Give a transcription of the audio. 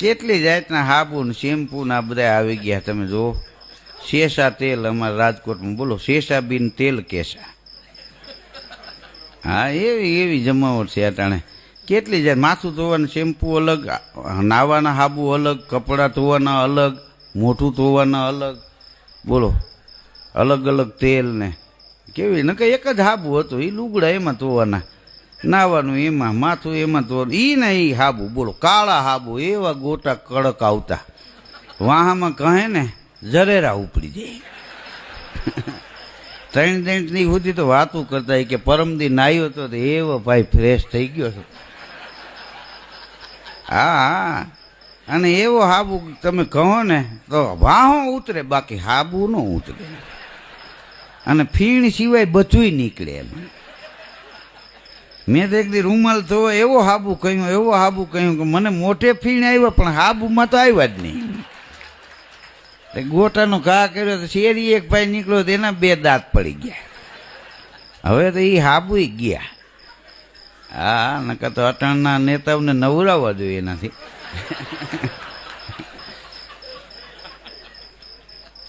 કેટલી જાતના હાબુ ને શેમ્પુ ના બધા આવી ગયા. તમે જુઓ, શેષા તેલ અમારા રાજકોટમાં, બોલો શેષાબીન તેલ કેસા. હા, એવી એવી જમાવટ છે અટાણે. કેટલી જાય, માથું ધોવાના શેમ્પુ અલગ, નાવાના હાબુ અલગ, કપડાં ધોવાના અલગ, મોઢું ધોવાના અલગ, બોલો અલગ અલગ તેલ ને કેવી ન કે એક જ હાબુ હતું. એ લુગડા એમાં ધોવાના, નાવાનું એમાં, માથું એમાં ધોવાનું. ઈ ને ઈ હાબુ, બોલો કાળા હાબુ એવા ગોટા કડક આવતા, વાહામાં કહે ને જરેરા ઉપડી જાય. 3 ની સુધી તો વાતું કરતા કે પરમદી નાયો તો એવો ભાઈ ફ્રેશ થઈ ગયો છે. હા, અને એવો હાબુ તમે કહો ને તો વાહો ઉતરે, બાકી હાબુ ન ઉતરે. અને ફીણ સિવાય બધુંય નીકળે એમ. મેં તો એક દી રૂમાલ ધોવો એવો હાબુ કહ્યું, એવો હાબુ કહ્યું કે મને મોઢે ફીણ આવ્યા પણ હાબુમાં તો આવ્યા જ નહીં. ગોટાનો ઘા કર્યો તો શેરી એક ભાઈ નીકળ્યો તો એના 2 દાંત પડી ગયા. હવે તો એ હાબુ ગયા. હા, નકર તો અટાણના નેતાઓને નવરાવવા જોઈએ એનાથી.